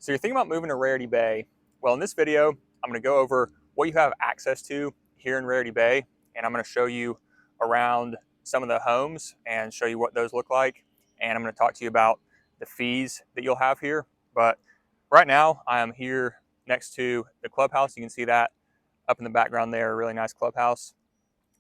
So you're thinking about moving to Rarity Bay. Well, in this video, I'm going to go over what you have access to here in Rarity Bay, and I'm going to show you around some of the homes and show you what those look like. And I'm going to talk to you about the fees that you'll have here. But right now, I am here next to the clubhouse. You can see that up in the background there, a really nice clubhouse.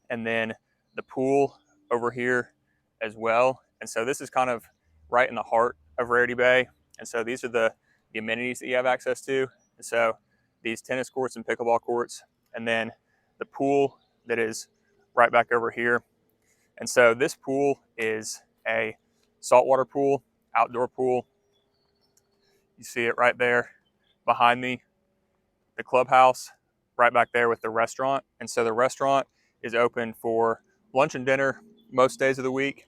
And then the pool over here as well. And so this is kind of right in the heart of Rarity Bay. And so these are the amenities that you have access to. And so these tennis courts and pickleball courts, and then the pool that is right back over here. And so this pool is a saltwater pool, outdoor pool. You see it right there behind me, the clubhouse right back there with the restaurant. And so the restaurant is open for lunch and dinner most days of the week.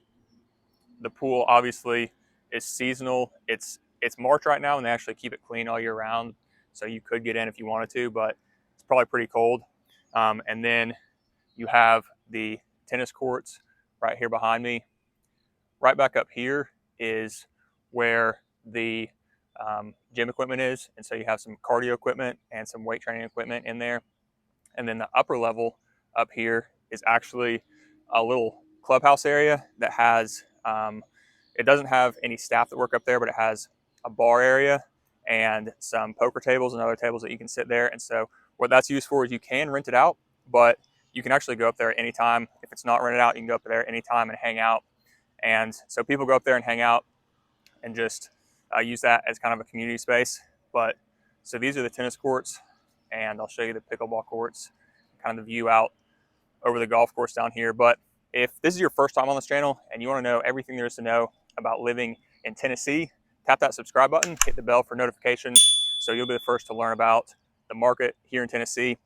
The pool obviously is seasonal. It's March right now, and they actually keep it clean all year round. So you could get in if you wanted to, but it's probably pretty cold. And then you have the tennis courts right here behind me. Right back up here is where the gym equipment is. And so you have some cardio equipment and some weight training equipment in there. And then the upper level up here is actually a little clubhouse area that has, it doesn't have any staff that work up there, but it has a bar area and some poker tables and other tables that you can sit there. And so what that's used for is you can rent it out, but you can actually go up there at any time. If it's not rented out, you can go up there anytime and hang out. And so people go up there and hang out and just use that as kind of a community space. But so these are the tennis courts, and I'll show you the pickleball courts, kind of the view out over the golf course down here. But if this is your first time on this channel and you want to know everything there is to know about living in Tennessee, tap that subscribe button, hit the bell for notifications, so you'll be the first to learn about the market here in Tennessee.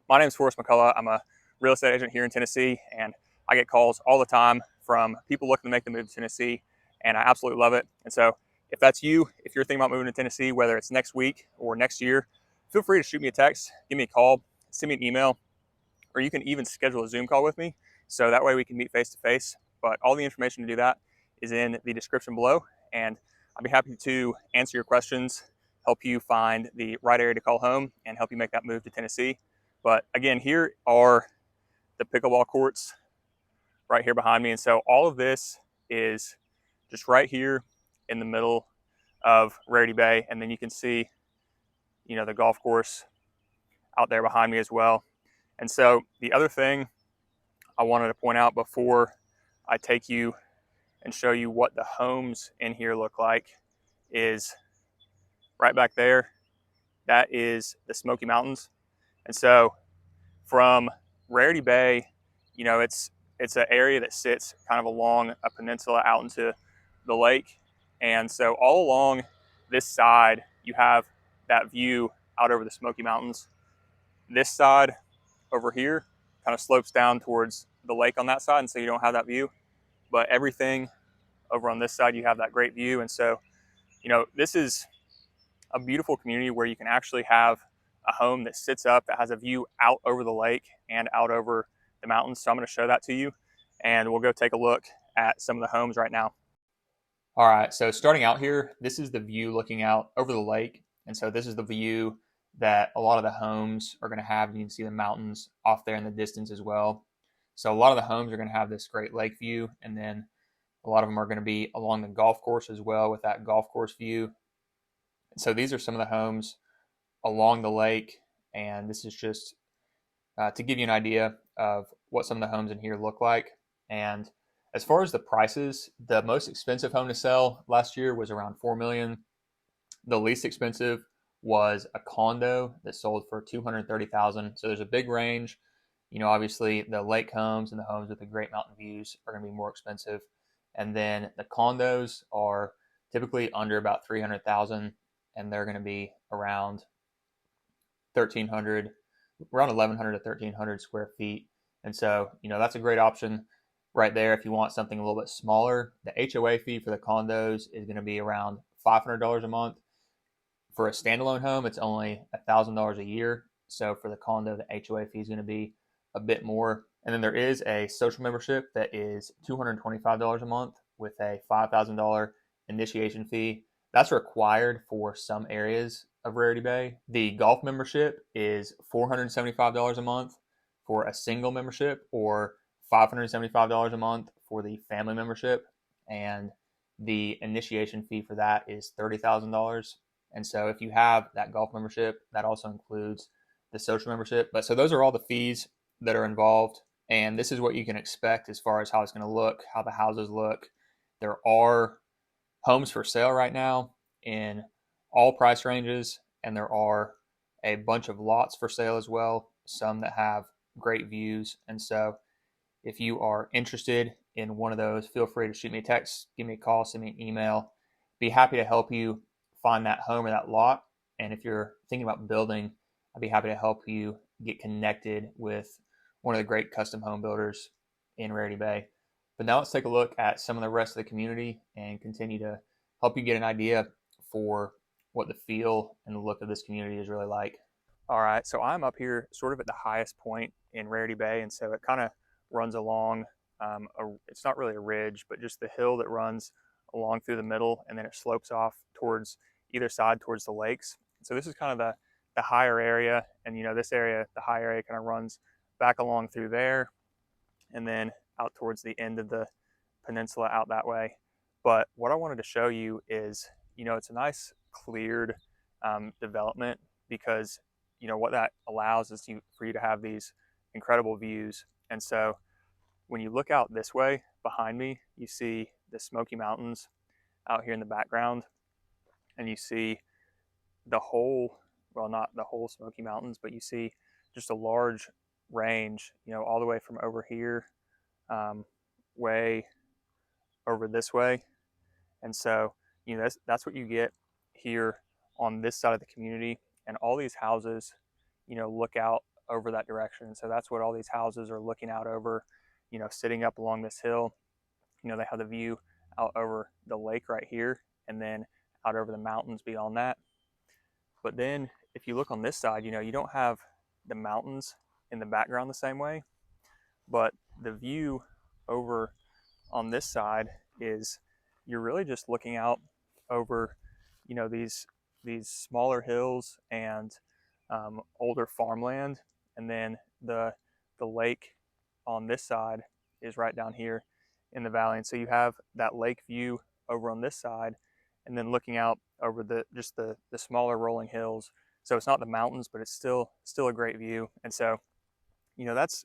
My name is Forrest McCullough. I'm a real estate agent here in Tennessee, and I get calls all the time from people looking to make the move to Tennessee, and I absolutely love it. And so if that's you, if you're thinking about moving to Tennessee, whether it's next week or next year, feel free to shoot me a text, give me a call, send me an email, or you can even schedule a Zoom call with me. So that way we can meet face to face. But all the information to do that is in the description below. And I'd be happy to answer your questions, help you find the right area to call home, and help you make that move to Tennessee. But again, here are the pickleball courts right here behind me. And so all of this is just right here in the middle of Rarity Bay. And then you can see, the golf course out there behind me as well. And so the other thing I wanted to point out before I take you and show you what the homes in here look like is right back there. That is the Smoky Mountains. And so from Rarity Bay, it's an area that sits kind of along a peninsula out into the lake. And so all along this side, you have that view out over the Smoky Mountains. This side over here kind of slopes down towards the lake on that side, and so you don't have that view. But everything over on this side, you have that great view. And so, this is a beautiful community where you can actually have a home that sits up, that has a view out over the lake and out over the mountains. So I'm going to show that to you, and we'll go take a look at some of the homes right now. All right, so starting out here, this is the view looking out over the lake. And so this is the view that a lot of the homes are going to have. You can see the mountains off there in the distance as well. So a lot of the homes are going to have this great lake view, and then a lot of them are going to be along the golf course as well with that golf course view. And so these are some of the homes along the lake, and this is just to give you an idea of what some of the homes in here look like. And as far as the prices, the most expensive home to sell last year was around $4 million. The least expensive was a condo that sold for $230,000. So there's a big range. Obviously the lake homes and the homes with the great mountain views are going to be more expensive. And then the condos are typically under about $300,000, and they're going to be around 1,300, around 1,100 to 1,300 square feet. And so, that's a great option right there if you want something a little bit smaller. The HOA fee for the condos is going to be around $500 a month. For a standalone home, it's only $1,000 a year. So for the condo, the HOA fee is going to be a bit more. And then there is a social membership that is $225 a month with a $5,000 initiation fee. That's required for some areas of Rarity Bay. The golf membership is $475 a month for a single membership, or $575 a month for the family membership. And the initiation fee for that is $30,000. And so if you have that golf membership, that also includes the social membership. But so those are all the fees that are involved. And this is what you can expect as far as how it's going to look, how the houses look. There are homes for sale right now in all price ranges, and there are a bunch of lots for sale as well, some that have great views. And so if you are interested in one of those, feel free to shoot me a text, give me a call, send me an email. Be happy to help you find that home or that lot. And if you're thinking about building, I'd be happy to help you get connected with one of the great custom home builders in Rarity Bay. But now let's take a look at some of the rest of the community and continue to help you get an idea for what the feel and the look of this community is really like. All right, so I'm up here sort of at the highest point in Rarity Bay, and so it kind of runs along, it's not really a ridge, but just the hill that runs along through the middle, and then it slopes off towards either side towards the lakes. So this is kind of the higher area, and this area, the high area kind of runs back along through there, and then out towards the end of the peninsula out that way. But what I wanted to show you is, it's a nice cleared development, because what that allows is for you to have these incredible views. And so when you look out this way behind me, you see the Smoky Mountains out here in the background, and you see the whole, well, not the whole Smoky Mountains, but you see just a large range, all the way from over here, way over this way. And so, that's what you get here on this side of the community. And all these houses, look out over that direction. So that's what all these houses are looking out over, sitting up along this hill. They have the view out over the lake right here, and then out over the mountains beyond that. But then if you look on this side, you don't have the mountains in the background the same way, but the view over on this side is, you're really just looking out over, these smaller hills and older farmland, and then the lake on this side is right down here in the valley. And so you have that lake view over on this side, and then looking out over the smaller rolling hills. So it's not the mountains, but it's still a great view. And so that's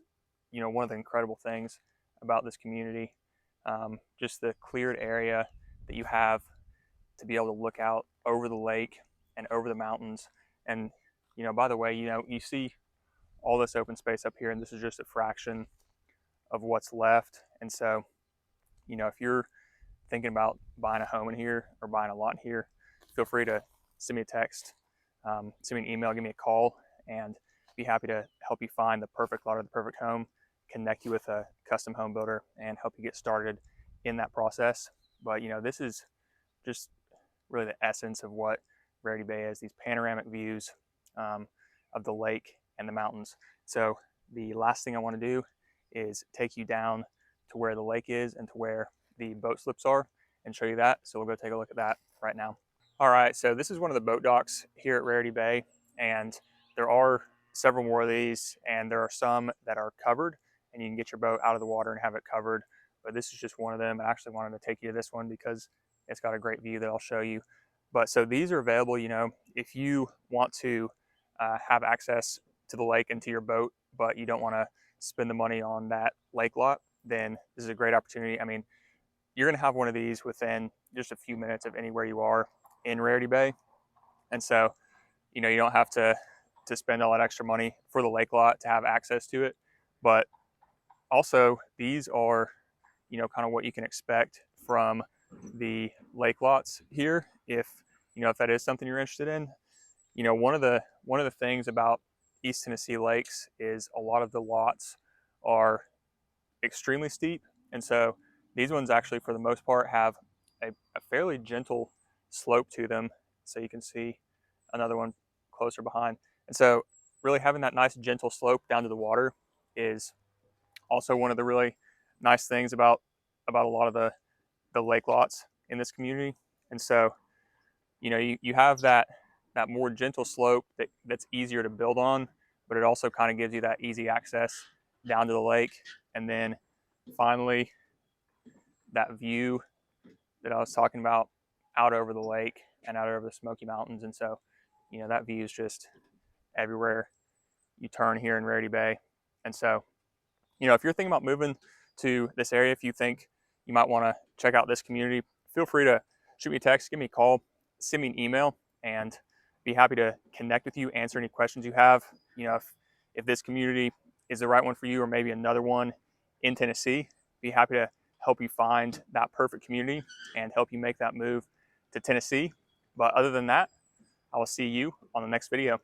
one of the incredible things about this community, just the cleared area that you have to be able to look out over the lake and over the mountains. And by the way, you see all this open space up here, and this is just a fraction of what's left. And so if you're thinking about buying a home in here or buying a lot in here, feel free to send me a text, send me an email, give me a call, and be happy to help you find the perfect lot or the perfect home, connect you with a custom home builder, and help you get started in that process. But this is just really the essence of what Rarity Bay is, these panoramic views of the lake and the mountains. So the last thing I want to do is take you down to where the lake is and to where the boat slips are and show you that. So we'll go take a look at that right now. All right, so this is one of the boat docks here at Rarity Bay, and there are several more of these, and there are some that are covered, and you can get your boat out of the water and have it covered. But this is just one of them. I actually wanted to take you to this one because it's got a great view that I'll show you. But so these are available, if you want to have access to the lake and to your boat, but you don't want to spend the money on that lake lot, then this is a great opportunity. I mean, you're going to have one of these within just a few minutes of anywhere you are in Rarity Bay. And so, you don't have to spend all that extra money for the lake lot to have access to it. But also, these are, kind of what you can expect from the lake lots here. If that is something you're interested in, one of the things about East Tennessee lakes is a lot of the lots are extremely steep. And so these ones actually, for the most part, have a fairly gentle slope to them. So you can see another one closer behind. And so really having that nice gentle slope down to the water is also one of the really nice things about a lot of the lake lots in this community. And so you have that more gentle slope that's easier to build on, but it also kind of gives you that easy access down to the lake. And then finally, that view that I was talking about out over the lake and out over the Smoky Mountains. And so, that view is just everywhere you turn here in Rarity Bay. And so, if you're thinking about moving to this area, if you think you might want to check out this community, feel free to shoot me a text, give me a call, send me an email, and be happy to connect with you, answer any questions you have. If this community is the right one for you, or maybe another one in Tennessee, be happy to help you find that perfect community and help you make that move to Tennessee. But other than that, I will see you on the next video.